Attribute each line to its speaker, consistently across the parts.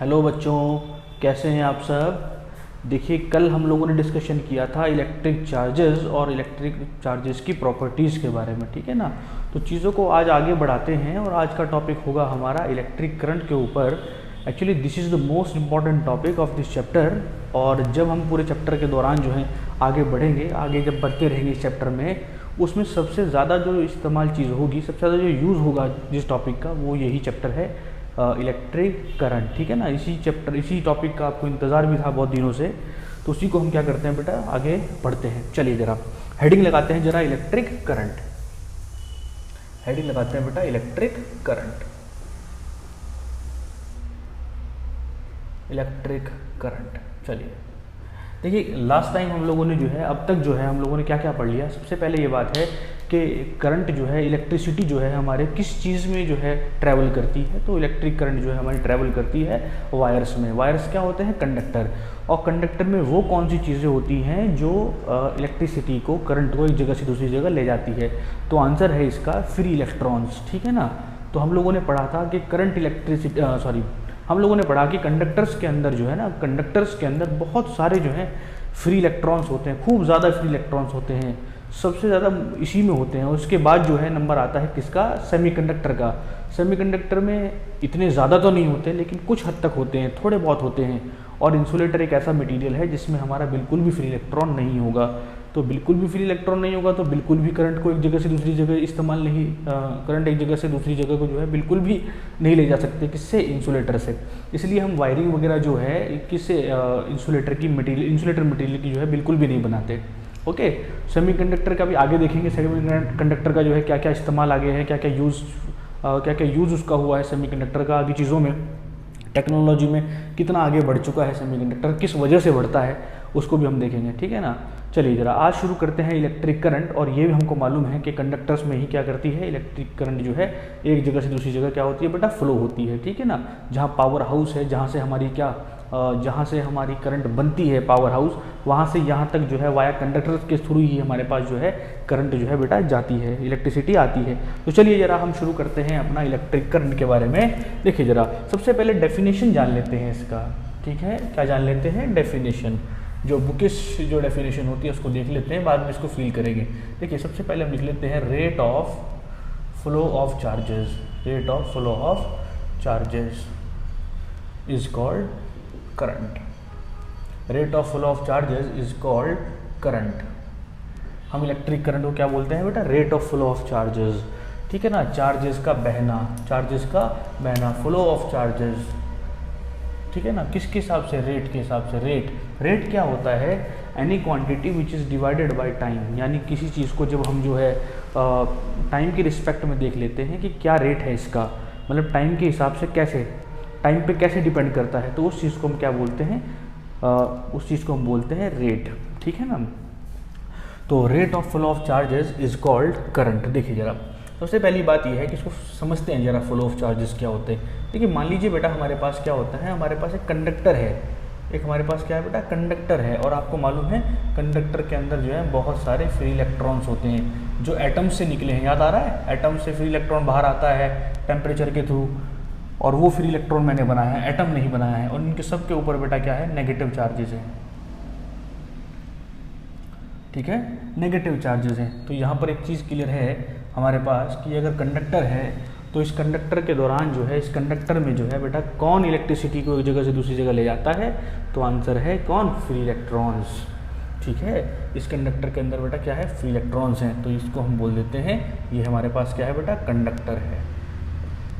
Speaker 1: Hello बच्चों, कैसे हैं आप सब। देखिए, कल हम लोगों ने डिस्कशन किया था इलेक्ट्रिक चार्जेस और इलेक्ट्रिक चार्जेस की प्रॉपर्टीज़ के बारे में, ठीक है ना। तो चीज़ों को आज आगे बढ़ाते हैं और आज का टॉपिक होगा हमारा इलेक्ट्रिक करंट के ऊपर। Actually this is the most important topic of this chapter. और जब हम पूरे चैप्टर के दौरान जो है आगे बढ़ेंगे, आगे जब बढ़ते रहेंगे इस चैप्टर में, उसमें सबसे ज़्यादा जो इस्तेमाल चीज़ होगी, सबसे ज़्यादा जो यूज़ होगा जिस टॉपिक का, वो यही चैप्टर है, इलेक्ट्रिक करंट, ठीक है ना। इसी टॉपिक का आपको इंतज़ार भी था बहुत दिनों से, तो उसी को हम क्या करते हैं बेटा, आगे बढ़ते हैं। चलिए ज़रा हेडिंग लगाते हैं, ज़रा इलेक्ट्रिक करंट। हेडिंग लगाते हैं बेटा, इलेक्ट्रिक करंट। Electric current. चलिए देखिए, लास्ट टाइम हम लोगों ने जो है, अब तक जो है हम लोगों ने क्या क्या पढ़ लिया। सबसे पहले ये बात है कि करंट जो है, इलेक्ट्रिसिटी जो है हमारे किस चीज़ में जो है ट्रैवल करती है। तो इलेक्ट्रिक करंट जो है हमारी ट्रैवल करती है वायर्स में। वायर्स क्या होते हैं? कंडक्टर। और कंडक्टर में वो कौन सी चीज़ें होती हैं जो इलेक्ट्रिसिटी को, करंट को एक जगह से दूसरी जगह ले जाती है। तो आंसर है इसका फ्री इलेक्ट्रॉन्स, ठीक है ना। तो हम लोगों ने पढ़ा था कि हम लोगों ने पढ़ा कि कंडक्टर्स के अंदर जो है ना, कंडक्टर्स के अंदर बहुत सारे जो हैं फ्री इलेक्ट्रॉन्स होते हैं, खूब ज़्यादा फ्री इलेक्ट्रॉन्स होते हैं, सबसे ज़्यादा इसी में होते हैं। उसके बाद जो है नंबर आता है किसका? सेमीकंडक्टर का। सेमीकंडक्टर में इतने ज़्यादा तो नहीं होते, लेकिन कुछ हद तक होते हैं, थोड़े बहुत होते हैं। और इंसुलेटर एक ऐसा मटेरियल है जिसमें हमारा बिल्कुल भी फ्री इलेक्ट्रॉन नहीं होगा। तो बिल्कुल भी फ्री इलेक्ट्रॉन नहीं होगा तो बिल्कुल भी करंट को एक जगह से दूसरी जगह इस्तेमाल नहीं, करंट एक जगह से दूसरी जगह को जो है बिल्कुल भी नहीं ले जा सकते। किससे? इंसुलेटर से। इसलिए हम वायरिंग वगैरह जो है किससे, इंसुलेटर मटेरियल की जो है बिल्कुल भी नहीं बनाते। ओके, सेमीकंडक्टर का भी आगे देखेंगे। सेमीकंडक्टर का जो है क्या क्या इस्तेमाल आगे है, क्या क्या यूज़ उसका हुआ है सेमीकंडक्टर का आगे चीज़ों में, टेक्नोलॉजी में कितना आगे बढ़ चुका है सेमीकंडक्टर, किस वजह से बढ़ता है, उसको भी हम देखेंगे, ठीक है ना। चलिए ज़रा आज शुरू करते हैं इलेक्ट्रिक करंट। और ये भी हमको मालूम है कि कंडक्टर्स में ही क्या करती है, इलेक्ट्रिक करंट जो है एक जगह से दूसरी जगह क्या होती है बेटा, फ्लो होती है, ठीक है ना। जहाँ पावर हाउस है, जहाँ से हमारी करंट बनती है, पावर हाउस, वहाँ से यहाँ तक जो है वाया कंडक्टर्स के थ्रू ही हमारे पास जो है करंट जो है बेटा जाती है, इलेक्ट्रिसिटी आती है। तो चलिए ज़रा हम शुरू करते हैं अपना इलेक्ट्रिक करंट के बारे में। देखिए ज़रा सबसे पहले डेफिनेशन जान लेते हैं इसका, ठीक है। क्या जान लेते हैं? डेफिनेशन। जो बुकिश जो डेफिनेशन होती है उसको देख लेते हैं, बाद में इसको फील करेंगे। देखिए सबसे पहले हम लिख लेते हैं rate of flow of charges. Rate of flow of charges is called current. Rate of flow of charges is called current. हम इलेक्ट्रिक करंट को क्या बोलते हैं बेटा? Rate of flow of charges, ठीक है ना। चार्जेस का बहना, फ्लो ऑफ चार्जेस, ठीक है ना। किसके हिसाब से? रेट के हिसाब से। रेट क्या होता है? Any quantity which is divided by time. यानी किसी चीज़ को जब हम जो है टाइम के रिस्पेक्ट में देख लेते हैं कि क्या रेट है इसका, मतलब टाइम के हिसाब से कैसे, टाइम पे कैसे डिपेंड करता है, तो उस चीज़ को हम क्या बोलते हैं? उस चीज़ को हम बोलते हैं रेट, ठीक है ना। तो rate of flow of charges is called current. देखिए जरा सबसे पहली बात यह है कि इसको समझते हैं जरा, फ्लो ऑफ चार्जेस क्या होते हैं। देखिए मान लीजिए बेटा हमारे पास क्या होता है, हमारे पास एक कंडक्टर है, हमारे पास क्या है बेटा? कंडक्टर है। और आपको मालूम है कंडक्टर के अंदर जो है बहुत सारे फ्री इलेक्ट्रॉन्स होते हैं जो एटम से निकले हैं, याद आ रहा है? एटम से फ्री इलेक्ट्रॉन बाहर आता है टेम्परेचर के थ्रू, और वो फ्री इलेक्ट्रॉन मैंने बनाया है, एटम नहीं बनाया है। और इनके सब के ऊपर बेटा क्या है? नेगेटिव चार्जेस हैं, ठीक है, नेगेटिव चार्जेस हैं। तो यहाँ पर एक चीज़ क्लियर है हमारे पास कि अगर कंडक्टर है तो इस कंडक्टर के दौरान जो है, इस कंडक्टर में जो है बेटा कौन इलेक्ट्रिसिटी को एक जगह से दूसरी जगह ले जाता है? तो आंसर है कौन? फ्री इलेक्ट्रॉन्स, ठीक है। इस कंडक्टर के अंदर बेटा क्या है? फ्री इलेक्ट्रॉन्स हैं। तो इसको हम बोल देते हैं ये हमारे पास क्या है बेटा? कंडक्टर है।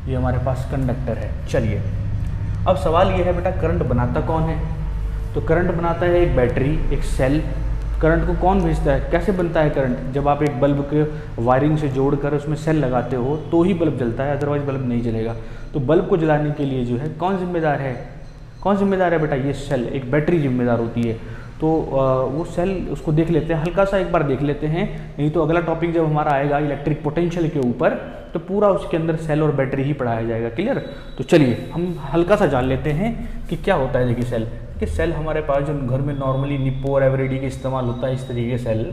Speaker 1: ये हमारे पास कंडक्टर है। चलिए अब सवाल ये है बेटा करंट बनाता कौन है? तो करंट बनाता है एक बैटरी, एक सेल। करंट को कौन भेजता है? कैसे बनता है करंट? जब आप एक बल्ब के वायरिंग से जोड़कर उसमें सेल लगाते हो तो ही बल्ब जलता है, अदरवाइज बल्ब नहीं जलेगा। तो बल्ब को जलाने के लिए जो है कौन जिम्मेदार है? कौन जिम्मेदार है बेटा? ये सेल, एक बैटरी जिम्मेदार होती है। तो वो सेल, उसको देख लेते हैं, हल्का सा एक बार देख लेते हैं, नहीं तो अगला टॉपिक जब हमारा आएगा इलेक्ट्रिक पोटेंशियल के ऊपर तो पूरा उसके अंदर सेल और बैटरी ही पढ़ाया जाएगा। क्लियर? तो चलिए हम हल्का सा जान लेते हैं कि क्या होता है। देखिए सेल, कि सेल हमारे पास जो घर में नॉर्मली निप्पो और एवरीडे के इस्तेमाल होता है इस तरीके सेल,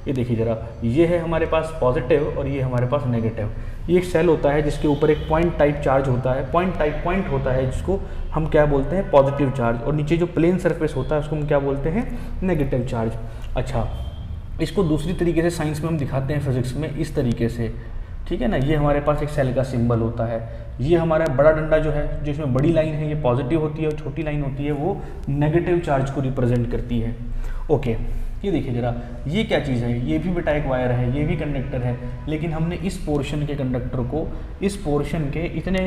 Speaker 1: ये देखिए जरा, ये है हमारे पास पॉजिटिव और ये हमारे पास नेगेटिव। ये एक सेल होता है जिसके ऊपर एक पॉइंट टाइप चार्ज होता है, पॉइंट होता है जिसको हम क्या बोलते हैं, पॉजिटिव चार्ज, और नीचे जो प्लेन सरफेस होता है उसको हम क्या बोलते हैं, नेगेटिव चार्ज। अच्छा, इसको दूसरी तरीके से साइंस में हम दिखाते हैं फिजिक्स में इस तरीके से, ठीक है ना। ये हमारे पास एक सेल का सिंबल होता है, ये हमारा बड़ा डंडा जो है, जिसमें बड़ी लाइन है ये पॉजिटिव होती है और छोटी लाइन होती है वो नेगेटिव चार्ज को रिप्रेजेंट करती है। ओके, ये देखिए जरा, ये क्या चीज़ है, ये भी बेटा एक वायर है, ये भी कंडक्टर है, लेकिन हमने इस पोर्शन के कंडक्टर को, इस पोर्शन के इतने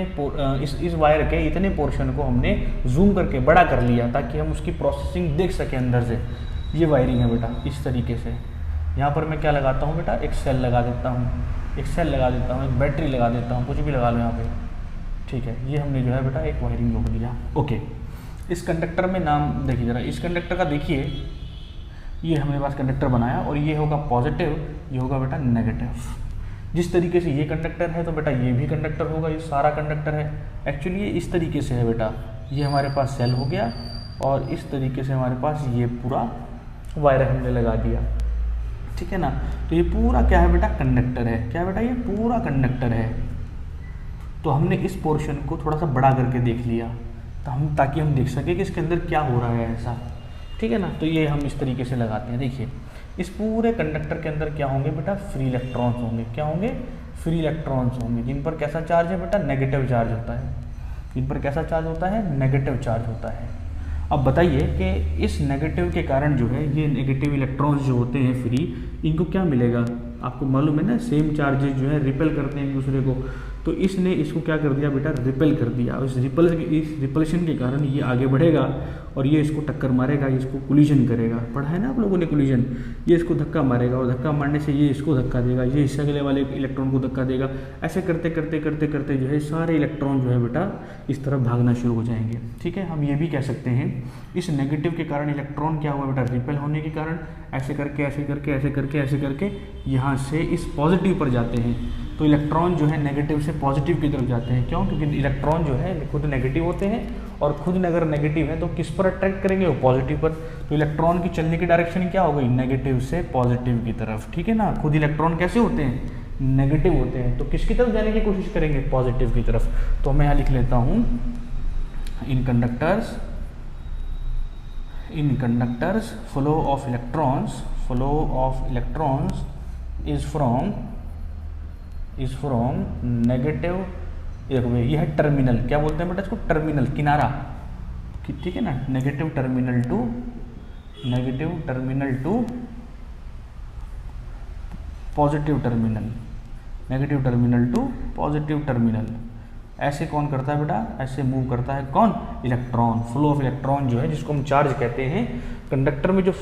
Speaker 1: इस वायर के इतने पोर्शन को हमने जूम करके बड़ा कर लिया ताकि हम उसकी प्रोसेसिंग देख सकें अंदर से। ये वायरिंग है बेटा इस तरीके से। यहाँ पर मैं क्या लगाता हूँ बेटा, एक सेल लगा देता हूँ, एक सेल लगा देता हूँ, एक बैटरी लगा देता हूँ, कुछ भी लगा लो यहाँ पे, ठीक है। ये हमने जो है बेटा एक वायरिंग जोड़ दिया। ओके, इस कंडक्टर में नाम देखिए जरा, इस कंडक्टर का देखिए, ये हमारे पास कंडक्टर बनाया और ये होगा पॉजिटिव, ये होगा बेटा नेगेटिव। जिस तरीके से ये कंडक्टर है तो बेटा ये भी कंडक्टर होगा, ये सारा कंडक्टर है। एक्चुअली ये इस तरीके से है बेटा, ये हमारे पास सेल हो गया और इस तरीके से हमारे पास ये पूरा वायर हमने लगा दिया, ठीक है ना। तो ये पूरा क्या है बेटा, कंडक्टर है। क्या बेटा, ये पूरा कंडक्टर है। तो हमने इस पोर्शन को थोड़ा सा बड़ा करके देख लिया ताकि हम देख सके कि इसके अंदर क्या हो रहा है ऐसा, ठीक है ना। तो ये हम इस तरीके से लगाते हैं। देखिए, इस पूरे कंडक्टर के अंदर क्या होंगे बेटा, फ्री इलेक्ट्रॉन्स होंगे। क्या होंगे, फ्री इलेक्ट्रॉन्स होंगे, जिन पर कैसा चार्ज है बेटा, नेगेटिव चार्ज होता है। जिन पर कैसा चार्ज होता है, नेगेटिव चार्ज होता है। अब बताइए कि इस नेगेटिव के कारण जो है, ये नेगेटिव इलेक्ट्रॉन्स जो होते हैं फ्री, इनको क्या मिलेगा, आपको मालूम है ना, सेम चार्जेस जो है रिपेल करते हैं एक दूसरे को। तो इसने इसको क्या कर दिया बेटा, रिपेल कर दिया। इस रिपल्शन के कारण ये आगे बढ़ेगा और ये इसको टक्कर मारेगा, ये इसको कोलिजन करेगा। पढ़ा है ना आप लोगों ने कोलिजन, ये इसको धक्का मारेगा और धक्का मारने से ये इसको धक्का देगा, ये इससे अगले वाले इलेक्ट्रॉन को धक्का देगा। ऐसे करते करते करते करते जो है सारे इलेक्ट्रॉन जो है बेटा इस तरफ भागना शुरू हो जाएंगे, ठीक है। हम ये भी कह सकते हैं इस नेगेटिव के कारण इलेक्ट्रॉन क्या हुआ बेटा, रिपेल होने के कारण ऐसे करके ऐसे करके ऐसे करके ऐसे करके यहाँ से इस पॉजिटिव पर जाते हैं। तो इलेक्ट्रॉन जो है नेगेटिव से पॉजिटिव की तरफ जाते हैं। क्यों, क्योंकि इलेक्ट्रॉन जो है खुद नेगेटिव होते हैं और खुद अगर नेगेटिव है तो किस पर अट्रैक्ट करेंगे, वो पॉजिटिव पर। तो इलेक्ट्रॉन की चलने की डायरेक्शन क्या हो गई, नेगेटिव से पॉजिटिव की तरफ, ठीक है ना। खुद इलेक्ट्रॉन कैसे होते हैं, नेगेटिव होते हैं, तो किसकी तरफ जाने की कोशिश करेंगे, पॉजिटिव की तरफ। तो मैं यहाँ लिख लेता हूँ, in conductors flow of electrons is from negative, ये है टर्मिनल, क्या बोलते हैं बेटा इसको, टर्मिनल, किनारा, ठीक है ना। Negative terminal to positive terminal, negative terminal to positive terminal. ऐसे कौन करता है बेटा, ऐसे मूव करता है कौन, इलेक्ट्रॉन। फ्लो ऑफ इलेक्ट्रॉन जो है, जिसको हम चार्ज कहते हैं, कंडक्टर में जो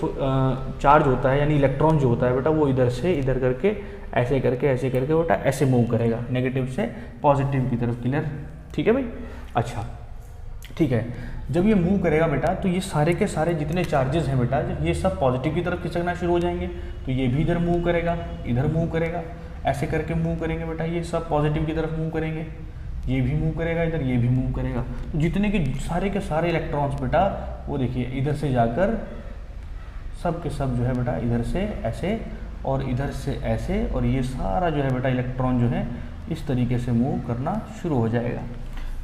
Speaker 1: चार्ज होता है यानी इलेक्ट्रॉन जो होता है बेटा, वो इधर से इधर करके ऐसे करके बेटा ऐसे मूव करेगा, नेगेटिव से पॉजिटिव की तरफ। क्लियर, ठीक है भाई। अच्छा, ठीक है, जब ये मूव करेगा बेटा तो ये सारे के सारे जितने चार्जेस हैं बेटा, ये सब पॉजिटिव की तरफ खिसकना शुरू हो जाएंगे। तो ये भी इधर मूव करेगा, इधर मूव करेगा, ऐसे करके मूव करेंगे बेटा, ये सब पॉजिटिव की तरफ मूव करेंगे। ये भी मूव करेगा इधर, ये भी मूव करेगा। तो जितने के सारे इलेक्ट्रॉन्स बेटा, वो देखिए इधर से जाकर सब के सब जो है बेटा इधर से ऐसे और इधर से ऐसे, और ये सारा जो है बेटा इलेक्ट्रॉन जो है इस तरीके से मूव करना शुरू हो जाएगा।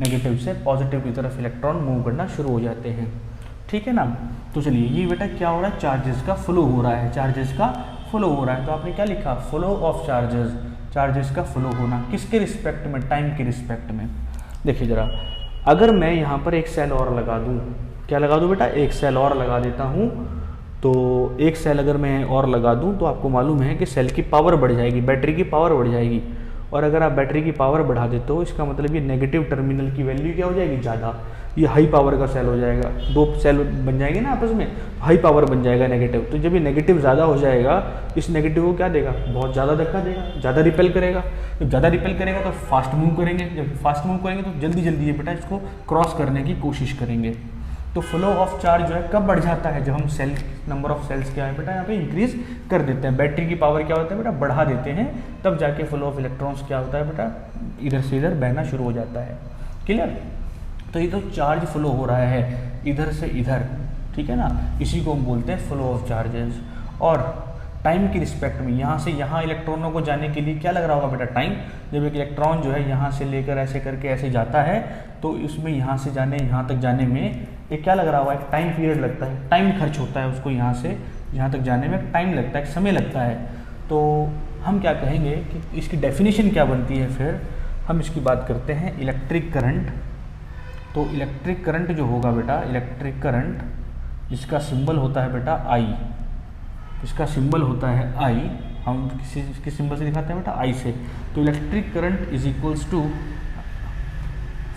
Speaker 1: नेगेटिव से पॉजिटिव की तरफ इलेक्ट्रॉन मूव करना शुरू हो जाते हैं, ठीक है ना। तो चलिए, ये बेटा क्या हो रहा है, चार्जेस का फ्लो हो रहा है, चार्जेस का फ्लो हो रहा है। तो आपने क्या लिखा, फ्लो ऑफ चार्जेस, चार्जेस का फ्लो होना किसके रिस्पेक्ट में, टाइम के रिस्पेक्ट में। देखिए जरा, अगर मैं यहाँ पर एक सेल और लगा दूँ, क्या लगा दूँ बेटा, एक सेल और लगा देता हूँ। तो एक सेल अगर मैं और लगा दूँ तो आपको मालूम है कि सेल की पावर बढ़ जाएगी, बैटरी की पावर बढ़ जाएगी। और अगर आप बैटरी की पावर बढ़ा देते हो, इसका मतलब ये नेगेटिव टर्मिनल की वैल्यू क्या हो जाएगी, ज़्यादा। ये हाई पावर का सेल हो जाएगा, दो सेल बन जाएंगे ना आपस में, हाई पावर बन जाएगा नेगेटिव। तो जब ये नेगेटिव ज़्यादा हो जाएगा, इस नेगेटिव को क्या देगा, बहुत ज़्यादा धक्का देगा, ज़्यादा रिपेल करेगा। जब ज़्यादा रिपेल करेगा तो फास्ट मूव करेंगे, जब फास्ट मूव करेंगे तो जल्दी जल्दी ये बेटा इसको क्रॉस करने की कोशिश करेंगे। तो फ्लो ऑफ चार्ज जो है कब बढ़ जाता है, जब हम सेल नंबर ऑफ सेल्स क्या है बेटा यहाँ पे इंक्रीज कर देते हैं, बैटरी की पावर क्या होता है बेटा बढ़ा देते हैं, तब जाके फ्लो ऑफ इलेक्ट्रॉन्स क्या होता है बेटा इधर से इधर बहना शुरू हो जाता है। क्लियर। तो ये तो चार्ज फ्लो हो रहा है इधर से इधर, ठीक है ना, इसी को हम बोलते हैं फ्लो ऑफ चार्जेस। और टाइम की रिस्पेक्ट में, यहाँ से यहाँ इलेक्ट्रॉनों को जाने के लिए क्या लग रहा होगा बेटा, टाइम। जब एक इलेक्ट्रॉन जो है यहाँ से लेकर ऐसे करके ऐसे जाता है तो इसमें यहाँ से जाने यहाँ तक जाने में एक क्या लग रहा होगा, एक टाइम पीरियड लगता है, टाइम खर्च होता है उसको यहाँ से यहाँ तक जाने में टाइम लगता है, समय लगता है। तो हम क्या कहेंगे कि इसकी डेफिनेशन क्या बनती है, फिर हम इसकी बात करते हैं इलेक्ट्रिक करंट। तो इलेक्ट्रिक करंट जो होगा बेटा, इलेक्ट्रिक करंट जिसका सिंबल होता है बेटा आई, इसका सिंबल होता है आई, हम किसी सिंबल से दिखाते हैं बेटा, आई से। तो electric current is equals to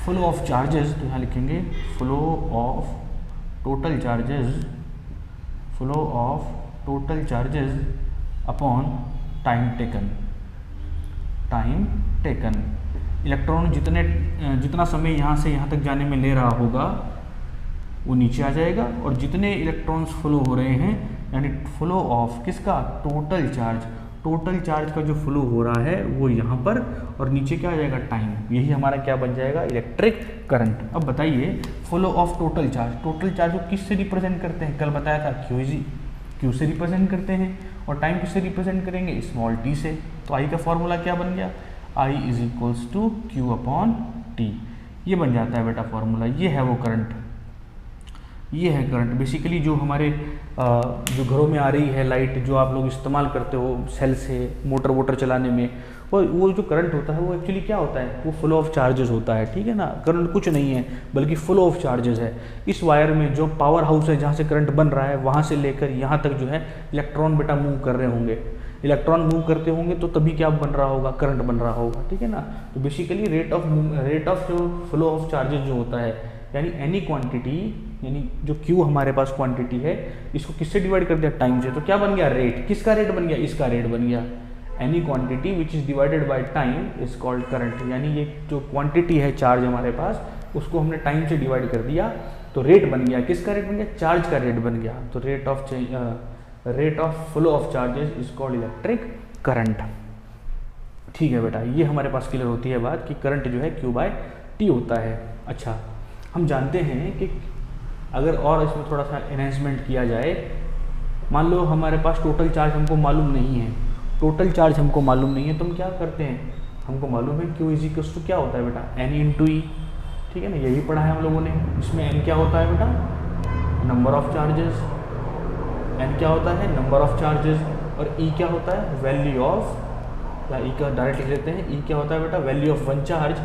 Speaker 1: flow of charges, तो यहाँ लिखेंगे flow of total charges, flow of total charges upon time taken, time taken. Electron जितना समय यहाँ से यहाँ तक जाने में ले रहा होगा वो नीचे आ जाएगा, और जितने इलेक्ट्रॉन्स फ्लो हो रहे हैं यानी फ्लो ऑफ किसका, टोटल चार्ज, टोटल चार्ज का जो फ्लो हो रहा है वो यहाँ पर, और नीचे क्या आ जाएगा, टाइम। यही हमारा क्या बन जाएगा, इलेक्ट्रिक करंट। अब बताइए flow of total charge, total charge को किससे रिप्रेजेंट करते हैं, कल बताया था क्यू से रिप्रेजेंट करते हैं, और टाइम किससे रिप्रेजेंट करेंगे, स्मॉल टी से। तो आई का फॉर्मूला क्या बन गया, I is equals to Q upon T, ये बन जाता है बेटा फॉर्मूला। ये है वो करंट, ये है करंट। बेसिकली जो हमारे जो घरों में आ रही है लाइट, जो आप लोग इस्तेमाल करते हो सेल से मोटर वोटर चलाने में, वो जो करंट होता है वो एक्चुअली क्या होता है, वो फ्लो ऑफ चार्जेस होता है, ठीक है ना। करंट कुछ नहीं है बल्कि फ्लो ऑफ चार्जेस है। इस वायर में जो पावर हाउस है जहाँ से करंट बन रहा है, वहाँ से लेकर यहाँ तक जो है इलेक्ट्रॉन बेटा मूव कर रहे होंगे, इलेक्ट्रॉन मूव करते होंगे तो तभी क्या बन रहा होगा, करंट बन रहा होगा, ठीक है ना। तो बेसिकली रेट ऑफ जो फ्लो ऑफ चार्जेस जो होता है, यानी एनी क्वांटिटी, यानी जो क्यू हमारे पास क्वांटिटी है, इसको किससे डिवाइड कर दिया, टाइम से। तो क्या बन गया, रेट। किसका रेट बन गया, इसका रेट बन गया। Any quantity which is divided by time is called current. यानी ये जो क्वांटिटी है चार्ज हमारे पास, उसको हमने टाइम से डिवाइड कर दिया तो रेट बन गया। किसका रेट बन गया, चार्ज का रेट बन गया। तो rate of flow of charges is called electric current. ठीक है बेटा, ये हमारे पास क्लियर होती है बात कि करंट जो है क्यू बाय टी होता है। अच्छा, हम जानते हैं कि अगर और इसमें थोड़ा सा एनहेंसमेंट किया जाए, मान लो हमारे पास टोटल चार्ज हमको मालूम नहीं है, टोटल चार्ज हमको मालूम नहीं है, तो हम क्या करते हैं, हमको मालूम है क्यू इज इक्वल्स टू क्या होता है बेटा, एन इंटू ई, ठीक है ना, यही पढ़ा है हम लोगों ने। इसमें एन क्या होता है बेटा, नंबर ऑफ चार्जेस, एन क्या होता है, नंबर ऑफ चार्जेस, और ई क्या होता है, वैल्यू ऑफ, या ई का डायरेक्ट लिख लेते हैं, ई क्या होता है बेटा, value of one charge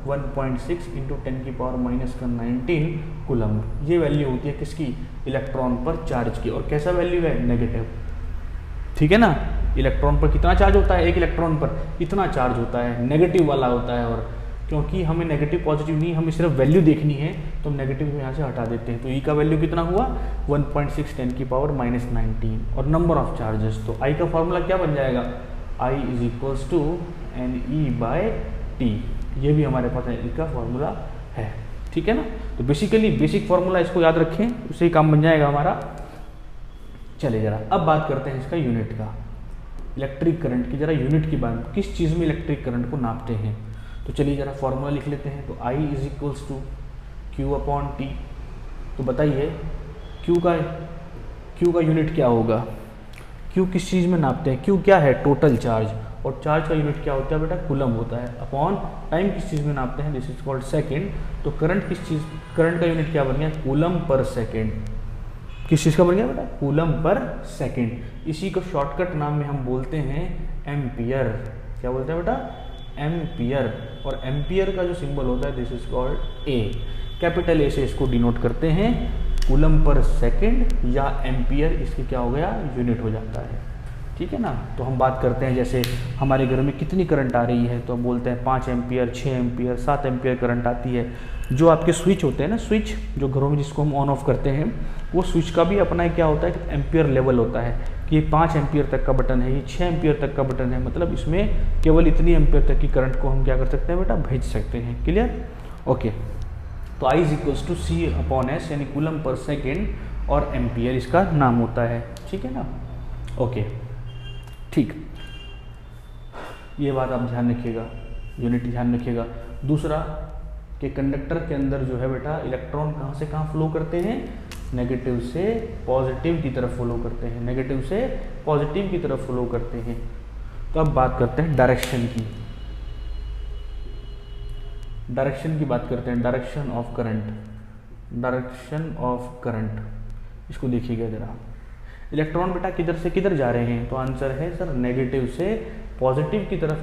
Speaker 1: 1.6 into 10⁻⁻19 coulomb. ये वैल्यू होती है किसकी, इलेक्ट्रॉन पर चार्ज की। और कैसा वैल्यू है, नेगेटिव, ठीक है ना। इलेक्ट्रॉन पर कितना चार्ज होता है, एक इलेक्ट्रॉन पर इतना चार्ज होता है, नेगेटिव वाला होता है। और क्योंकि हमें नेगेटिव पॉजिटिव नहीं, हमें सिर्फ वैल्यू देखनी है, तो हम नेगेटिव को यहाँ से हटा देते हैं। तो ई का वैल्यू कितना हुआ, 1.6 10⁻⁻19, और नंबर ऑफ चार्जेस। तो आई का फॉर्मूला क्या बन जाएगा, I is equals to N E by T. ये भी हमारे पास ई का फॉर्मूला है, ठीक है ना। तो बेसिकली बेसिक फॉर्मूला इसको याद रखें, उससे ही काम बन जाएगा हमारा। चलिए जरा अब बात करते हैं इसका यूनिट का, इलेक्ट्रिक करंट की जरा यूनिट की बात, किस चीज़ में इलेक्ट्रिक करंट को नापते हैं। तो चलिए जरा फॉर्मूला लिख लेते हैं। तो I is equals to Q upon T. तो बताइए क्यू का यूनिट क्या होगा, क्यू किस चीज़ में नापते हैं, क्यू क्या है, टोटल चार्ज, और चार्ज का यूनिट क्या होता है बेटा, कूलम होता है, अपॉन टाइम किस चीज़ में नापते हैं, दिस इज कॉल्ड सेकेंड। तो करंट किस चीज़, करंट का यूनिट क्या बन गया, कूलम पर सेकेंड। किस चीज़ का बन गया बेटा, कूलम पर सेकेंड। इसी को शॉर्टकट नाम में हम बोलते हैं एम्पियर। क्या बोलते हैं बेटा, एम्पियर। और एम्पियर का जो सिंबल होता है this is called a, capital A से इसको डिनोट करते हैं, कूलम पर सेकेंड या एम्पियर, इसकी क्या हो गया, यूनिट हो जाता है, ठीक है ना। तो हम बात करते हैं जैसे हमारे घर में कितनी करंट आ रही है, तो हम बोलते हैं 5 एम्पियर, 6 एम्पियर, 7 एम्पियर करंट आती है। जो आपके स्विच होते हैं ना, स्विच जो घरों में जिसको हम ऑन ऑफ करते हैं, वो स्विच का भी अपना क्या होता है, एम्पियर लेवल होता है कि ये 5 एम्पियर तक का बटन है, ये 6 एम्पियर तक का बटन है, मतलब इसमें केवल इतनी एम्पियर तक की करंट को हम क्या कर सकते हैं बेटा, भेज सकते हैं। Clear, okay. तो I is equals to C upon S, यानी कूलम पर सेकेंड, और एम्पियर इसका नाम होता है, ठीक है ना, ओके ठीक। ये बात आप ध्यान रखिएगा, यूनिट ध्यान रखिएगा। दूसरा कि कंडक्टर के अंदर जो है बेटा इलेक्ट्रॉन कहाँ से कहाँ फ्लो करते हैं, नेगेटिव से पॉजिटिव की तरफ फॉलो करते हैं, नेगेटिव से पॉजिटिव की तरफ फॉलो करते हैं। तो अब बात करते हैं डायरेक्शन की, डायरेक्शन की बात करते हैं, direction of current, direction of current. इसको देखिएगा जरा, इलेक्ट्रॉन बेटा किधर से किधर जा रहे हैं, तो आंसर है सर नेगेटिव से पॉजिटिव की तरफ।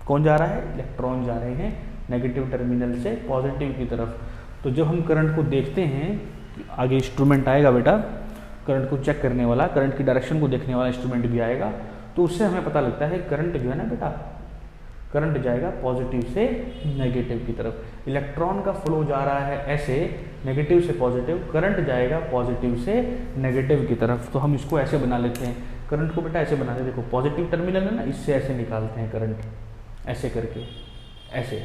Speaker 1: कौन जा रहा है, इलेक्ट्रॉन जा रहे हैं नेगेटिव टर्मिनल से पॉजिटिव की तरफ। तो जब हम करंट को देखते हैं, आगे इंस्ट्रूमेंट आएगा बेटा करंट को चेक करने वाला, करंट की डायरेक्शन को देखने वाला इंस्ट्रूमेंट भी आएगा, तो उससे हमें पता लगता है करंट जो है ना बेटा, करंट जाएगा पॉजिटिव से नेगेटिव की तरफ। इलेक्ट्रॉन का फ्लो जा रहा है ऐसे नेगेटिव से पॉजिटिव, करंट जाएगा पॉजिटिव से नेगेटिव की तरफ। तो हम इसको ऐसे बना लेते हैं, करंट को बेटा ऐसे बनाते हैं, देखो पॉजिटिव टर्मिनल है ना, इससे ऐसे निकालते हैं करंट, ऐसे करके ऐसे,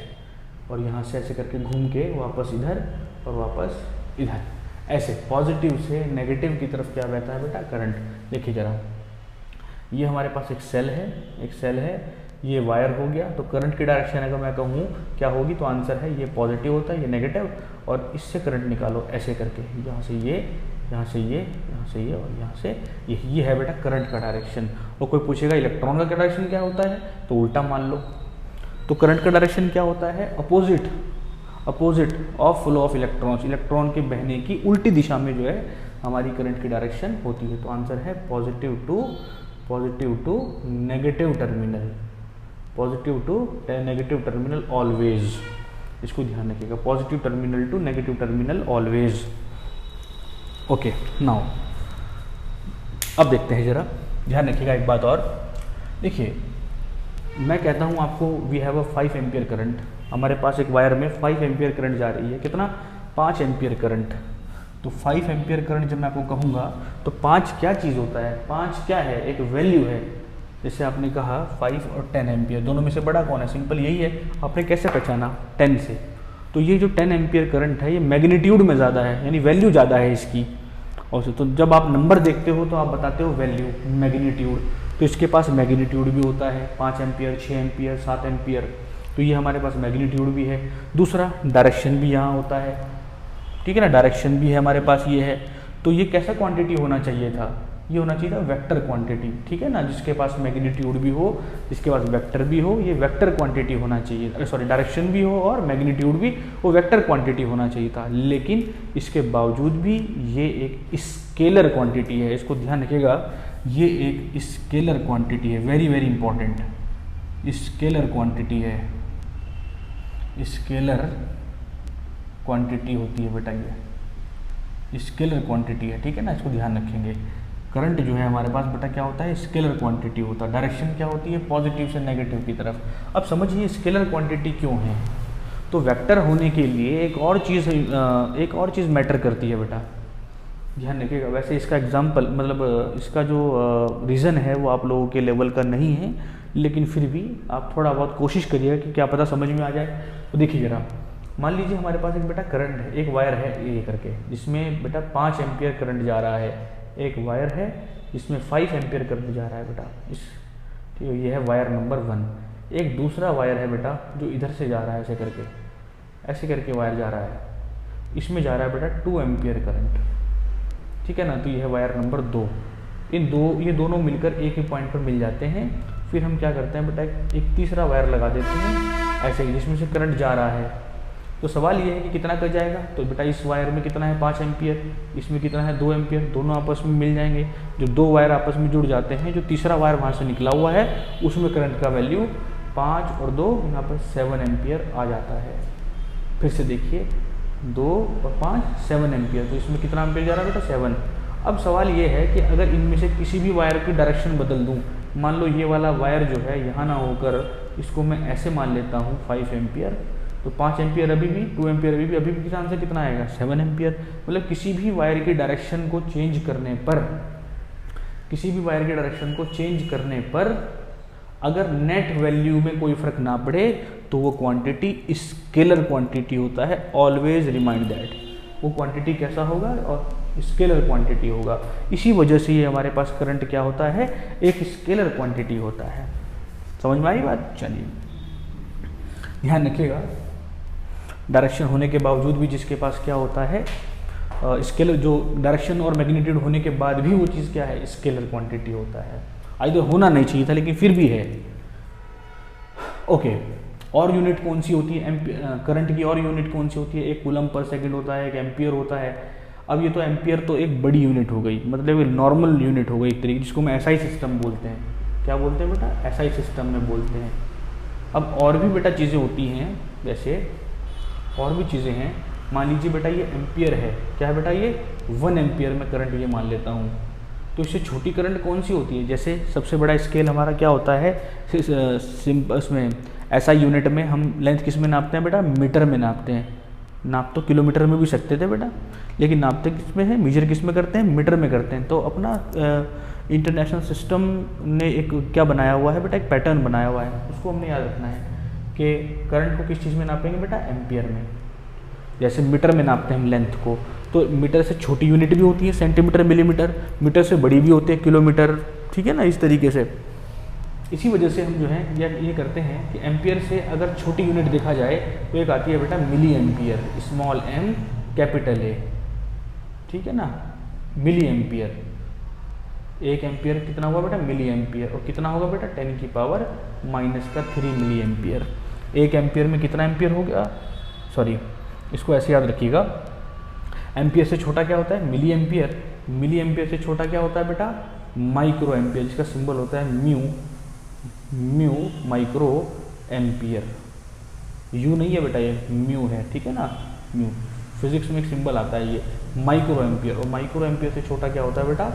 Speaker 1: और यहाँ से ऐसे करके घूम के वापस इधर और वापस इधर, ऐसे पॉजिटिव से नेगेटिव की तरफ क्या बहता है बेटा, करंट। देखिए जरा, ये हमारे पास एक सेल है, एक सेल है, ये वायर हो गया, तो करंट की डायरेक्शन अगर मैं कहूँ क्या होगी, तो आंसर है ये पॉजिटिव होता है, ये नेगेटिव, और इससे करंट निकालो ऐसे करके, यहाँ से ये, यहाँ से ये, यहाँ से ये, और यहाँ से ये है बेटा करंट का डायरेक्शन। और कोई पूछेगा इलेक्ट्रॉन का डायरेक्शन क्या होता है, तो उल्टा मान लो। तो करंट का डायरेक्शन क्या होता है, opposite, opposite of flow of electrons, electron के बहने की उल्टी दिशा में जो है हमारी करंट की डायरेक्शन होती है। तो आंसर है positive to negative terminal, positive to negative terminal always. इसको ध्यान रखिएगा, positive terminal to negative terminal always. Okay now अब देखते हैं जरा, ध्यान रखिएगा एक बात और। देखिए मैं कहता हूँ आपको we have a 5 ampere current, हमारे पास एक वायर में 5 एम्पियर करंट जा रही है, कितना, 5 एम्पियर करंट। तो 5 एम्पियर करंट जब मैं आपको कहूँगा तो 5 क्या चीज़ होता है, 5 क्या है, एक वैल्यू है। जैसे आपने कहा 5 और 10 एम्पियर, दोनों में से बड़ा कौन है, सिंपल यही है, आपने कैसे पहचाना, 10 से। तो ये जो 10 एम्पियर करंट है ये मैग्नीट्यूड में ज़्यादा है, यानी वैल्यू ज़्यादा है इसकी। और तो जब आप नंबर देखते हो तो आप बताते हो वैल्यू, मैग्नीट्यूड, तो इसके पास मैग्नीट्यूड भी होता है 5 एम्पियर, 6 एम्पियर, 7 एम्पियर, तो ये हमारे पास मैग्नीट्यूड भी है। दूसरा डायरेक्शन भी यहाँ होता है, ठीक है ना, डायरेक्शन भी है हमारे पास, ये है। तो ये कैसा क्वांटिटी होना चाहिए था, ये होना चाहिए था वेक्टर क्वांटिटी, ठीक है ना, जिसके पास मैग्नीट्यूड भी हो, जिसके पास वेक्टर भी हो, ये वेक्टर क्वांटिटी होना चाहिए, सॉरी डायरेक्शन भी हो और मैग्नीट्यूड भी, वो वेक्टर क्वांटिटी होना चाहिए था। लेकिन इसके बावजूद भी ये एक स्केलर क्वांटिटी है, इसको ध्यान रखिएगा, ये एक स्केलर क्वांटिटी है, very very important, scalar quantity है, स्केलर क्वांटिटी होती है बेटा, ये स्केलर क्वांटिटी है, ठीक है ना, इसको ध्यान रखेंगे। करंट जो है हमारे पास बेटा क्या होता है, स्केलर क्वांटिटी होता है। डायरेक्शन क्या होती है, पॉजिटिव से नेगेटिव की तरफ। अब समझिए स्केलर क्वांटिटी क्यों है, तो वेक्टर होने के लिए एक और चीज़ मैटर करती है बेटा, ध्यान रखिएगा। वैसे इसका एग्जाम्पल मतलब इसका जो रीज़न है वो आप लोगों के लेवल का नहीं है, लेकिन फिर भी आप थोड़ा बहुत कोशिश करिएगा कि क्या पता समझ में आ जाए। तो देखिए जरा, मान लीजिए हमारे पास एक बेटा करंट है, एक वायर है ये करके, जिसमें बेटा 5 एम्पियर करंट जा रहा है, एक वायर है जिसमें 5 एम्पियर करंट जा रहा है बेटा, इस ठीक है, ये है वायर नंबर 1। एक दूसरा वायर है बेटा जो इधर से जा रहा है, ऐसे करके वायर जा रहा है, इसमें जा रहा है बेटा 2 एम्पियर करंट, ठीक है ना, तो ये है वायर नंबर 2। ये दोनों मिलकर एक ही पॉइंट पर मिल जाते हैं। फिर हम क्या करते हैं बेटा, एक तीसरा वायर लगा देते हैं ऐसे ही, जिसमें से करंट जा रहा है। तो सवाल ये है कि कितना कर जाएगा, तो बेटा इस वायर में कितना है 5 एम्पियर, इसमें कितना है 2 एम्पियर, दोनों आपस में मिल जाएंगे। जो 2 वायर आपस में जुड़ जाते हैं, जो तीसरा वायर वहाँ से निकला हुआ है उसमें करंट का वैल्यू 5 और 2 यहाँ पर 7 एम्पियर आ जाता है। फिर से देखिए 2 और 5 7 एम्पियर, तो इसमें कितना एम्पियर जा रहा है बेटा 7। अब सवाल ये है कि अगर इनमें से किसी भी वायर की डायरेक्शन बदल दूँ, मान लो ये वाला वायर जो है यहाँ ना होकर इसको मैं ऐसे मान लेता हूँ 5 एम्पियर, तो 5 एम्पियर अभी भी, 2 एम्पियर अभी भी कितना आंसर कितना आएगा 7 एम्पियर। मतलब किसी भी वायर की डायरेक्शन को चेंज करने पर अगर नेट वैल्यू में कोई फर्क ना पड़े तो वो क्वांटिटी स्केलर क्वांटिटी होता है। ऑलवेज रिमाइंड दैट, वो क्वांटिटी कैसा होगा, और स्केलर क्वांटिटी होगा। इसी वजह से ये हमारे पास करंट क्या होता है, एक स्केलर क्वांटिटी होता है। समझ में आई बात, चलिए ध्यान रखिएगा। डायरेक्शन होने के बावजूद भी जिसके पास क्या होता है, स्केलर जो डायरेक्शन और मैग्नीट्यूड होने के बाद भी वो चीज़ क्या है, स्केलर क्वांटिटी होता है। आइदर होना नहीं चाहिए था लेकिन फिर भी है। ओके, और यूनिट कौन सी होती है करंट की? और यूनिट कौन सी होती है? एक कूलम पर सेकंड होता है, एक एम्पियर होता है। अब ये तो एम्पियर तो एक बड़ी यूनिट हो गई, मतलब एक नॉर्मल यूनिट हो गई एक तरीके, जिसको हम एसआई सिस्टम बोलते हैं। क्या बोलते हैं बेटा? एसआई सिस्टम में बोलते हैं। अब और भी बेटा चीज़ें होती हैं, वैसे और भी चीज़ें हैं। मान लीजिए बेटा ये एम्पियर है, क्या है बेटा? ये 1 एम्पियर में करंट ये मान लेता हूँ। तो इससे छोटी करंट कौन सी होती है? जैसे सबसे बड़ा स्केल हमारा क्या होता है उसमें एसआई यूनिट में हम लेंथ किस में नापते हैं बेटा? मीटर में नापते हैं। नाप तो किलोमीटर में भी सकते थे बेटा, लेकिन नापते किस में है? मेजर किस में करते हैं? मीटर में करते हैं। तो अपना इंटरनेशनल सिस्टम ने एक क्या बनाया हुआ है बेटा? एक पैटर्न बनाया हुआ है, उसको हमने याद रखना है कि करंट को किस चीज़ में नापेंगे बेटा? एम्पियर में। जैसे मीटर में नापते हैं हम लेंथ को, तो मीटर से छोटी यूनिट भी होती है सेंटीमीटर, मिलीमीटर, मीटर से बड़ी भी होती है किलोमीटर, ठीक है ना, इस तरीके से। इसी वजह से हम जो है ये करते हैं कि एम्पियर से अगर छोटी यूनिट देखा जाए तो एक आती है बेटा milliampere, small m capital A, ठीक है ना, मिली एम्पियर। 1 एम्पियर कितना हुआ बेटा? Milliampere. और कितना होगा बेटा? 10 की पावर -3 मिली एम्पियर। 1 एम्पियर में कितना एम्पियर हो गया? सॉरी, इसको ऐसे याद रखिएगा, एम्पियर से छोटा क्या होता है? Milli ampere. मिली एम्पियर से छोटा क्या होता है बेटा? माइक्रो एम्पियर, जिसका सिंबल होता है mu. Mu micro ampere, you नहीं है बेटा, ये म्यू है, ठीक है ना, म्यू। फिजिक्स में एक सिंबल आता है ये माइक्रो एम्पियर। और माइक्रो एम्पियर से छोटा क्या होता है बेटा?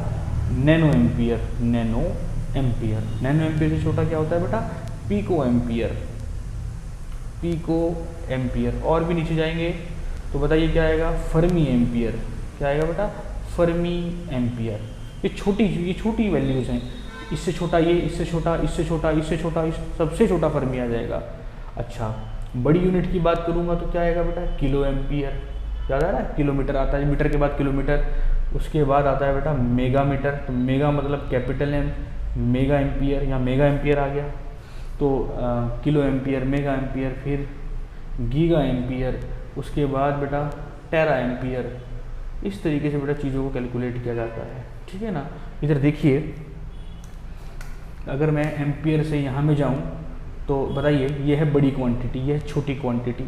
Speaker 1: Nanoampere. Nanoampere. Nanoampere से छोटा क्या होता है बेटा? Picoampere. Picoampere. और भी नीचे जाएंगे तो बताइए क्या आएगा? Fermi ampere. क्या आएगा बेटा? Fermi ampere. ये छोटी वैल्यूज हैं। इससे छोटा ये, इससे छोटा, इससे छोटा, इससे छोटा, सबसे छोटा फर्मी आ जाएगा। अच्छा, बड़ी यूनिट की बात करूंगा तो क्या आएगा बेटा? Kilo ampere. याद आ रहा है? किलोमीटर आता है, मीटर के बाद किलोमीटर, उसके बाद आता है बेटा मेगा मीटर। तो मेगा मतलब कैपिटल M, मेगा एम्पियर, यहाँ मेगा एम्पियर आ गया। तो किलो एम्पियर, मेगा एम्पियर, फिर गीगा एम्पियर, उसके बाद बेटा टेरा एम्पियर। इस तरीके से बेटा चीज़ों को कैलकुलेट किया जाता है, ठीक है ना। इधर देखिए, अगर मैं एम्पियर से यहाँ में जाऊँ तो बताइए, ये है बड़ी क्वांटिटी, ये है छोटी क्वांटिटी।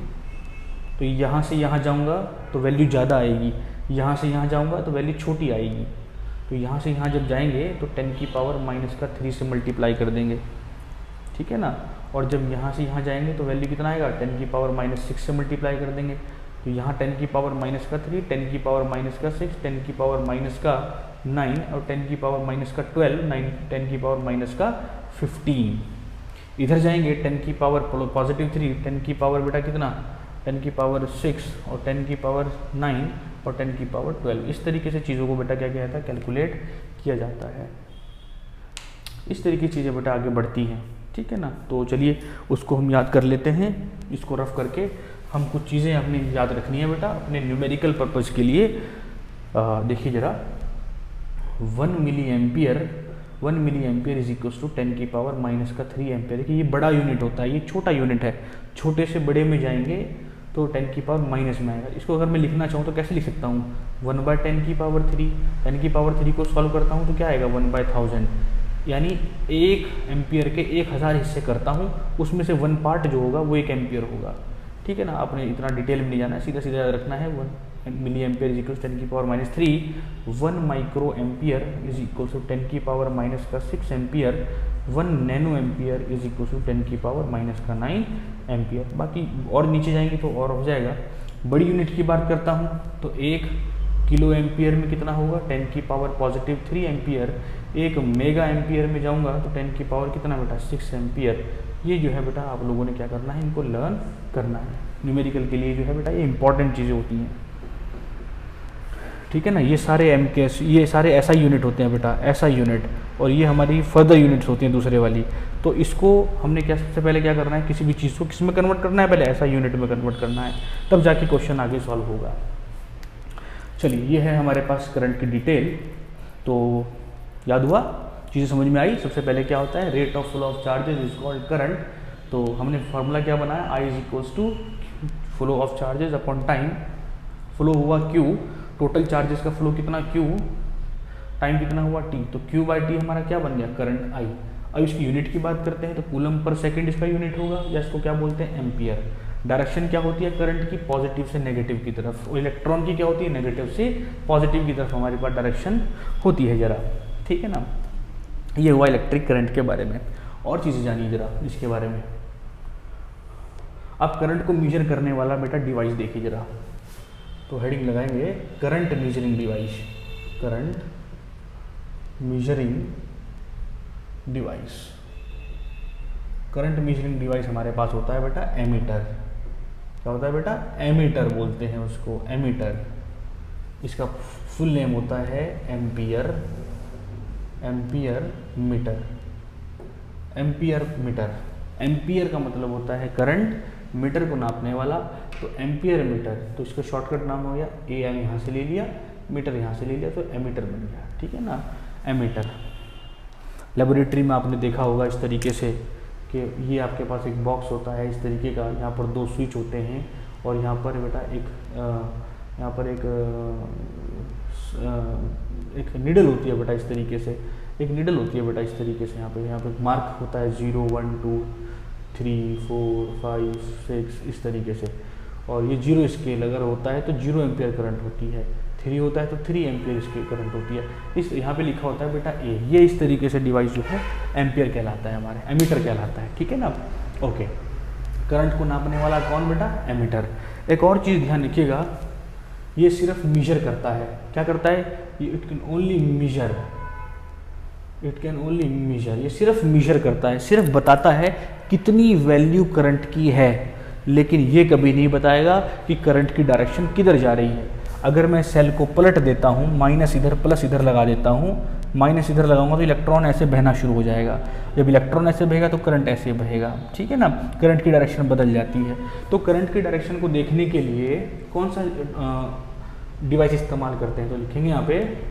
Speaker 1: तो यहाँ से यहाँ जाऊँगा तो वैल्यू ज़्यादा आएगी, यहाँ से यहाँ जाऊँगा तो वैल्यू छोटी आएगी। तो यहाँ से यहाँ जब जाएंगे तो 10 की पावर -3 से मल्टीप्लाई कर देंगे, ठीक है ना। और जब यहाँ से यहाँ जाएंगे तो वैल्यू कितना आएगा? 10 की पावर -6 से मल्टीप्लाई कर देंगे। तो यहाँ 10 की पावर -3, 10 की पावर -6, 10 की पावर -9 और 10 की पावर -12, 10 की पावर -15। इधर जाएंगे 10 की पावर +3, 10 की पावर बेटा कितना? 10 की पावर 6 और 10 की पावर 9 और 10 की पावर 12। इस तरीके से चीज़ों को बेटा क्या किया जाता है? कैलकुलेट किया जाता है। इस तरीके की चीज़ें बेटा आगे बढ़ती हैं, ठीक है ना। तो चलिए उसको हम याद कर लेते हैं। इसको रफ करके हम कुछ चीज़ें अपनी याद रखनी है बेटा अपने न्यूमेरिकल पर्पज़ के लिए। देखिए ज़रा, 1 milliampere is equal to 10 की पावर -3 एम्पियर। देखिए ये बड़ा यूनिट होता है, ये छोटा यूनिट है। छोटे से बड़े में जाएंगे तो 10 की पावर माइनस में आएगा। इसको अगर मैं लिखना चाहूँ तो कैसे लिख सकता हूँ? 1/10 की पावर 3। 10 की पावर 3 को सॉल्व करता हूँ तो क्या आएगा? 1/1000, यानी 1 एम्पियर के 1000 हिस्से करता हूँ, उसमें से 1 पार्ट जो होगा वो 1 एम्पियर होगा, ठीक है ना। आपने इतना डिटेल में नहीं जाना है, सीधा सीधा याद रखना है। 1 milliampere is equal to 10 की power -3। 1 microampere is equal to 10 की power -6 ampere. 1 nanoampere is equal to 10 की पावर -9 एम्पियर। बाकी और नीचे जाएंगे तो और हो जाएगा। बड़ी यूनिट की बात करता हूँ तो 1 किलो एम्पियर में कितना होगा? 10 की पावर +3 एम्पियर। 1 मेगा एम्पियर में जाऊँगा तो 10 की पावर कितना बेटा? 6 एम्पियर। ये जो है बेटा आप लोगों ने क्या करना है? इनको लर्न करना है। न्यूमेरिकल के लिए जो है बेटा ये इंपॉर्टेंट चीज़ें होती हैं, ठीक है ना। ये सारे ये सारे ऐसा यूनिट होते हैं बेटा, ऐसा यूनिट। और ये हमारी फर्दर यूनिट्स होती हैं दूसरे वाली। तो इसको हमने क्या सबसे पहले क्या करना है? किसी भी चीज़ को किस में कन्वर्ट करना है? पहले ऐसा यूनिट में कन्वर्ट करना है, तब जाके क्वेश्चन आगे सॉल्व होगा। चलिए, ये है हमारे पास करंट की डिटेल। तो याद हुआ? चीज़ें समझ में आई? सबसे पहले क्या होता है? Rate of flow of charges is called current. तो हमने फार्मूला क्या बनाया? I is equals to flow of charges upon time. Flow हुआ Q, टोटल चार्जेस का फ्लो कितना Q, टाइम कितना हुआ T, तो Q बाई T हमारा क्या बन गया, करंट I। अब इसकी यूनिट की बात करते हैं तो कूलम पर सेकंड इसका यूनिट होगा, या इसको क्या बोलते हैं, एम्पियर। डायरेक्शन क्या होती है करंट की, पॉजिटिव से नेगेटिव की तरफ, और इलेक्ट्रॉन की क्या होती है, नेगेटिव से पॉजिटिव की तरफ हमारे पास डायरेक्शन होती है जरा, ठीक है ना। ये हुआ इलेक्ट्रिक करंट के बारे में। और चीज़ें जानिए जरा इसके बारे में। अब करंट को मेजर करने वाला बेटा डिवाइस देखिए जरा, तो हेडिंग लगाएंगे current measuring device, current measuring device. Current measuring device हमारे पास होता है बेटा एमीटर। क्या होता है बेटा, एमीटर बोलते हैं उसको, एमीटर। इसका फुल नेम होता है ampere, ampere meter, ampere meter. Ampere का मतलब होता है करंट, मीटर को नापने वाला, तो एम्पियर मीटर, तो इसका शॉर्टकट नाम हो गया ए एम, यहाँ से ले लिया, मीटर यहाँ से ले लिया, तो एमीटर बन गया, ठीक है ना, एमीटर। लेबोरेटरी में आपने देखा होगा इस तरीके से कि ये आपके पास एक बॉक्स होता है इस तरीके का, यहाँ पर 2 स्विच होते हैं, और यहाँ पर बेटा यहाँ पर एक निडल होती है बेटा इस तरीके से, एक निडल होती है बेटा इस तरीके से, यहाँ पे मार्क होता है 0 1 2 3 4 5 6 इस तरीके से, और ये 0 स्केल अगर होता है तो 0 एम्पियर करंट होती है, 3 होता है तो 3 एम्पियर स्केल करंट होती है। इस यहाँ पे लिखा होता है बेटा ए, ये इस तरीके से डिवाइस जो है एम्पियर कहलाता है, हमारे एमीटर कहलाता है, ठीक है ना। ओके, करंट को नापने वाला कौन बेटा, एमीटर। एक और चीज़ ध्यान रखिएगा, ये सिर्फ मीजर करता है, क्या करता है, it can only measure, it can only measure, ये सिर्फ मीजर करता है, सिर्फ बताता है कितनी वैल्यू करंट की है, लेकिन ये कभी नहीं बताएगा कि करंट की डायरेक्शन किधर जा रही है। अगर मैं सेल को पलट देता हूँ, माइनस इधर प्लस इधर लगा देता हूँ, माइनस इधर लगाऊंगा तो इलेक्ट्रॉन ऐसे बहना शुरू हो जाएगा, जब इलेक्ट्रॉन ऐसे बहेगा तो करंट ऐसे बहेगा, ठीक है ना, करंट की डायरेक्शन बदल जाती है। तो करंट की डायरेक्शन को देखने के लिए कौन सा डिवाइस इस्तेमाल करते हैं, तो लिखेंगे यहाँ पे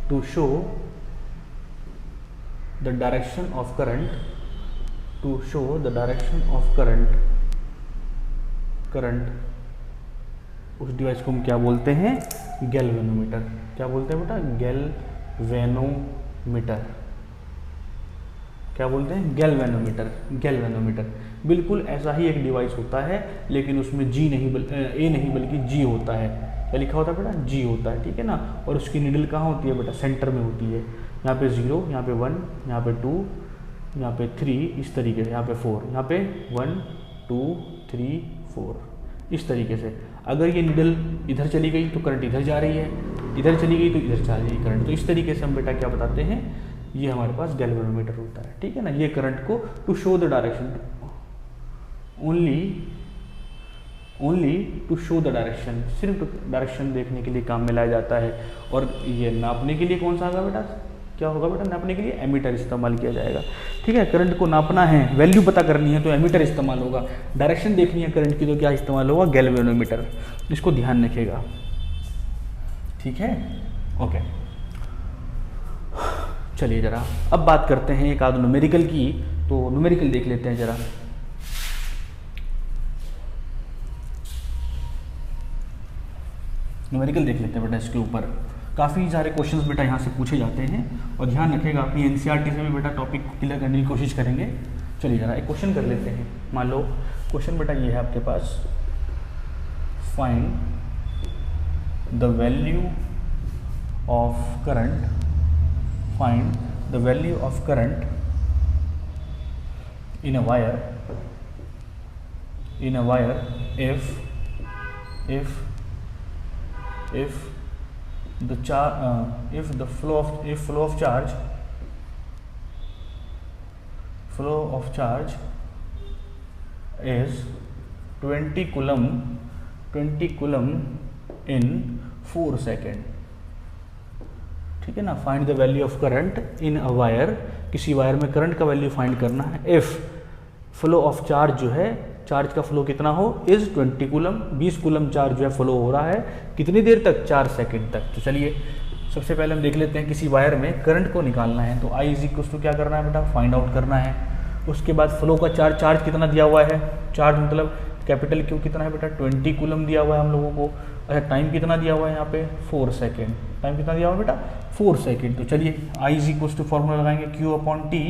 Speaker 1: to show the direction of current, to show the direction of current, उस डिवाइस को हम क्या बोलते हैं, गैल्वेनोमीटर। क्या बोलते हैं बेटा, गैल्वेनोमीटर। क्या बोलते हैं, गैल्वेनोमीटर, गैल्वेनोमीटर। बिल्कुल ऐसा ही एक डिवाइस होता है, लेकिन उसमें ए नहीं बल्कि जी होता है। क्या लिखा होता है बेटा, जी होता है, ठीक है ना। और उसकी निडल कहाँ होती है बेटा, सेंटर में होती है। यहाँ पे 0, यहाँ पे 1, यहाँ पे 2, यहाँ पे 3, इस तरीके से, यहाँ पे 4, यहाँ पे 1 2 3 4, इस तरीके से। अगर ये निडल इधर चली गई तो करंट इधर जा रही है, इधर चली गई तो इधर जा रही है करंट। तो इस तरीके से हम बेटा क्या बताते हैं, ये हमारे पास गैल्वेनोमीटर होता है, ठीक है ना। ये करंट को to show the direction, only to show the direction, सिर्फ डायरेक्शन देखने के लिए काम में लाया जाता है। और ये नापने के लिए कौन सा होगा बेटा, क्या होगा बेटा, नापने के लिए एमीटर इस्तेमाल किया जाएगा, ठीक है। करंट को नापना है, वैल्यू पता करनी है तो एमीटर इस्तेमाल होगा। डायरेक्शन देखनी है करंट की तो क्या इस्तेमाल होगा, गैल्वेनोमीटर। इसको ध्यान रखिएगा, ठीक है। ओके, चलिए जरा अब बात करते हैं एक आध न्यूमेरिकल की, तो न्यूमेरिकल देख लेते हैं जरा। न्यूमेरिकल देख लेते हैं बेटा। इसके ऊपर काफ़ी सारे क्वेश्चंस बेटा यहाँ से पूछे जाते हैं, और ध्यान रखिएगा अपनी एनसीईआरटी से भी बेटा टॉपिक क्लियर करने की कोशिश करेंगे। चलिए जरा एक क्वेश्चन कर लेते हैं। मान लो क्वेश्चन बेटा ये है आपके पास, find the value of current, find the value of current in a wire, if the flow of charge is 20 coulomb in 4 second, ठीक है ना। Find the value of current in a wire, किसी wire में current का value find करना है। If flow of charge जो है, चार्ज का फ्लो कितना हो, इज 20 कूलम, 20 कूलम चार्ज जो है फ्लो हो रहा है, कितनी देर तक, 4 सेकंड तक। तो चलिए सबसे पहले हम देख लेते हैं किसी वायर में करंट को निकालना है, तो आई इज इक्वल टू क्या करना है बेटा, फाइंड आउट करना है। उसके बाद फ्लो का चार्ज कितना दिया हुआ है, चार्ज मतलब कैपिटल क्यू कितना है बेटा, 20 कूलम दिया हुआ है हम लोगों को। अच्छा टाइम कितना दिया हुआ है यहाँ पे, 4 सेकेंड। टाइम कितना दिया हुआ है बेटा, 4 सेकेंड। तो चलिए I is equal to formula लगाएंगे क्यू अपॉन टी।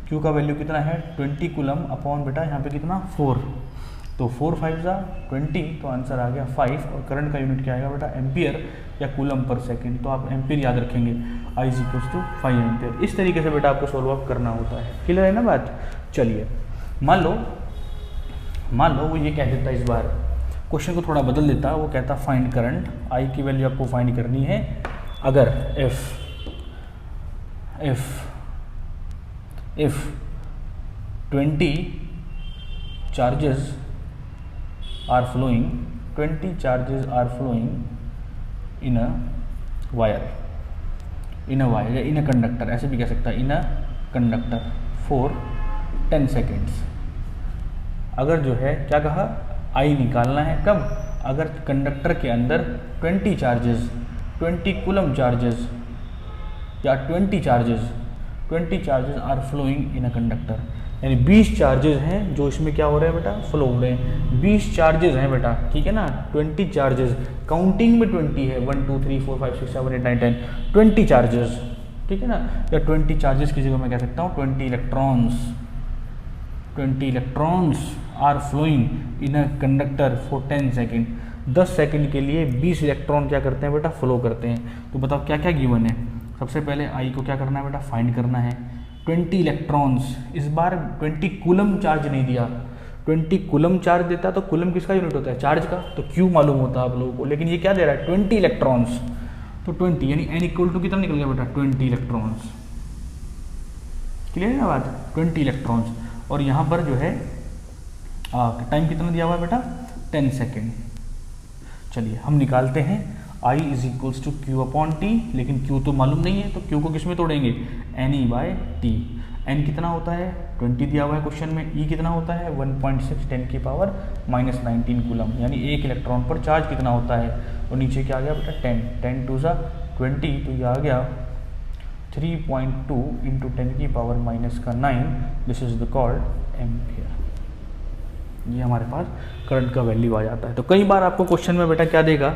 Speaker 1: क्यू का वैल्यू कितना है 20 कूलम अपॉन बेटा यहाँ पे कितना 4, तो 4 5 जा 20, तो आंसर आ गया 5। और करंट का यूनिट क्या आएगा बेटा, एम्पियर या कूलम पर सेकेंड, तो आप एम्पियर याद रखेंगे, I is equal to 5 ampere. इस तरीके से बेटा आपको सॉल्व अप करना होता है। क्लियर है ना बात। चलिए मान लो वो ये कह देता है, इस बार क्वेश्चन को थोड़ा बदल देता, वो कहता फाइंड करंट, आई की वैल्यू आपको फाइंड करनी है अगर if 20 charges are flowing in a wire या in a conductor, ऐसे भी कह सकता है, in a conductor for 10 seconds। अगर जो है क्या कहा, आई निकालना है कब, अगर कंडक्टर के अंदर 20 चार्जेस, 20 कूलम चार्जेस या 20 charges are flowing in a conductor, यानी 20 चार्जेस हैं जो इसमें क्या हो रहे हैं बेटा, फ्लो हो रहे हैं। 20 चार्जेस हैं बेटा, ठीक है ना, 20 चार्जेस, काउंटिंग में 20 है, 1 2 3 4 5 6 7 8 9 10, 20 चार्जेस, ठीक है ना। या 20 चार्जेस की जगह मैं कह सकता हूँ 20 electrons are flowing in a conductor for 10 second. 10 second के लिए 20 इलेक्ट्रॉन क्या करते हैं बेटा, फ्लो करते हैं। तो बताओ क्या क्या गिवन है। सबसे पहले आई को क्या करना है बेटा, फाइंड करना है। 20 इलेक्ट्रॉन्स, इस बार 20 कूलम चार्ज नहीं दिया, 20 कूलम चार्ज देता तो कूलम किसका यूनिट होता है, चार्ज का, तो क्यू मालूम होता है आप लोगों को, लेकिन ये क्या दे रहा है 20 इलेक्ट्रॉन्स, तो 20 यानी एन इक्वल टू कितना निकल गया बेटा, 20 इलेक्ट्रॉन्स। क्लियर है ना बात, 20 इलेक्ट्रॉन्स। और यहाँ पर जो है टाइम कितना दिया हुआ है बेटा, 10 सेकेंड। चलिए हम निकालते हैं I is equals to Q upon T, लेकिन Q तो मालूम नहीं है, तो Q को किस में तोड़ेंगे, NE बाय टी। N कितना होता है 20 दिया हुआ है क्वेश्चन में, E कितना होता है 1.6 10 की पावर -19 कूलम, यानी एक इलेक्ट्रॉन पर चार्ज कितना होता है, और नीचे क्या आ गया बेटा 10 2 सा 20, तो ये आ गया 3.2 इंटू 10 की power -9, this is the called ampere. ये हमारे पास करंट का वैल्यू आ जाता है। तो कई बार आपको क्वेश्चन में बेटा क्या देगा,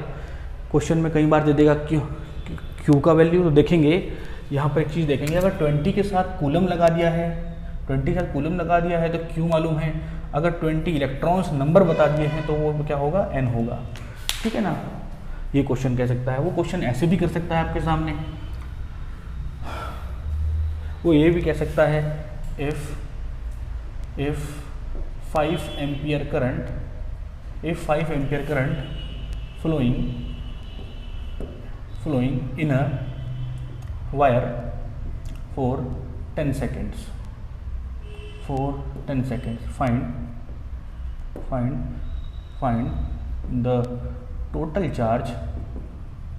Speaker 1: क्वेश्चन में कई बार दे देगा क्यू का वैल्यू, तो देखेंगे यहाँ पर एक चीज़ देखेंगे, अगर 20 के साथ कूलम लगा दिया है, 20 के साथ कूलम लगा दिया है तो क्यू मालूम है, अगर 20 इलेक्ट्रॉन्स नंबर बता दिए हैं तो वो क्या होगा, एन होगा, ठीक है ना। ये क्वेश्चन कह सकता है, वो क्वेश्चन ऐसे भी कर सकता है आपके सामने, वो ये भी कह सकता है if 5 ampere current flowing in a wire for 10 seconds,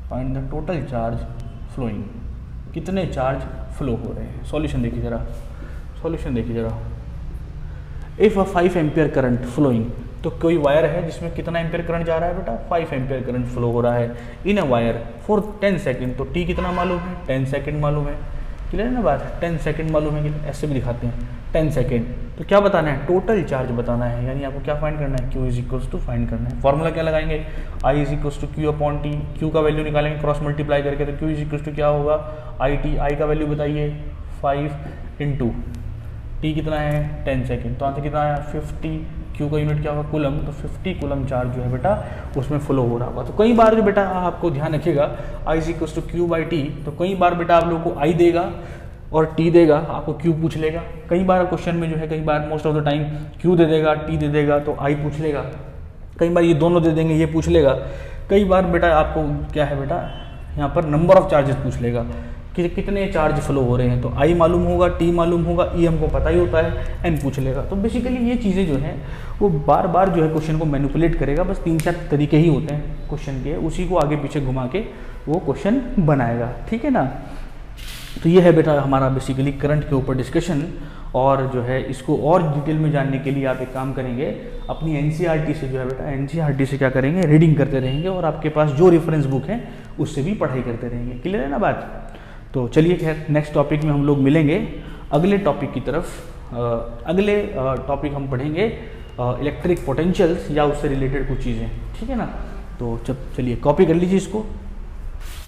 Speaker 1: find the total charge flowing, कितने चार्ज फ्लो हो रहे हैं। सॉल्यूशन देखिए जरा, if a 5 ampere current flowing, तो कोई वायर है जिसमें कितना एम्पियर करंट जा रहा है बेटा, 5 एम्पियर करंट फ्लो हो रहा है इन अ वायर फॉर 10 सेकेंड, तो टी कितना मालूम है, 10 सेकेंड मालूम है। क्लियर है ना बात, 10 सेकेंड मालूम है, कि ऐसे भी दिखाते हैं 10 सेकेंड। तो क्या बताना है, टोटल चार्ज बताना है, यानी आपको क्या फाइंड करना है, Q is equals to find करना है। फॉर्मूला क्या लगाएंगे, I is equals to Q upon T, Q का वैल्यू निकालेंगे क्रॉस मल्टीप्लाई करके, तो क्यू इज इक्वल्स टू क्या होगा, आई टी, आई का वैल्यू बताइए 5 इंटू टी कितना है 10 सेकेंड, तो आंसर कितना आया 50। क्यू का यूनिट क्या होगा, कूलम, तो 50 कूलम चार्ज जो है बेटा उसमें फ्लो हो रहा होगा। तो कई बार जो बेटा आपको ध्यान रखिएगा, I is equals to Q by T, तो कई बार बेटा आप लोगों को आई देगा और टी देगा, आपको क्यू पूछ लेगा। कई बार क्वेश्चन में जो है, कई बार most of the time Q दे देगा, टी दे देगा, तो आई पूछ लेगा। कई बार ये दोनों दे देंगे, ये पूछ लेगा। कई बार बेटा आपको क्या है बेटा, यहाँ पर नंबर ऑफ चार्जेस पूछ लेगा कि कितने चार्ज फ्लो हो रहे हैं, तो आई मालूम होगा, टी मालूम होगा, ई हमको पता ही होता है, एन पूछ लेगा। तो बेसिकली ये चीज़ें जो हैं वो बार बार जो है क्वेश्चन को मैनिपुलेट करेगा। बस 3-4 तरीके ही होते हैं क्वेश्चन के, उसी को आगे पीछे घुमा के वो क्वेश्चन बनाएगा, ठीक है ना। तो ये है बेटा हमारा बेसिकली करंट के ऊपर डिस्कशन। और जो है इसको और डिटेल में जानने के लिए आप एक काम करेंगे, अपनी एनसीईआरटी से जो है बेटा, एनसीईआरटी से क्या करेंगे, रीडिंग करते रहेंगे, और आपके पास जो रेफरेंस बुक है उससे भी पढ़ाई करते रहेंगे। क्लियर है ना बात? तो चलिए खैर नेक्स्ट टॉपिक में हम लोग मिलेंगे अगले टॉपिक की तरफ। अगले टॉपिक हम पढ़ेंगे इलेक्ट्रिक पोटेंशियल्स या उससे रिलेटेड कुछ चीज़ें, ठीक है ना। तो चलिए कॉपी कर लीजिए इसको।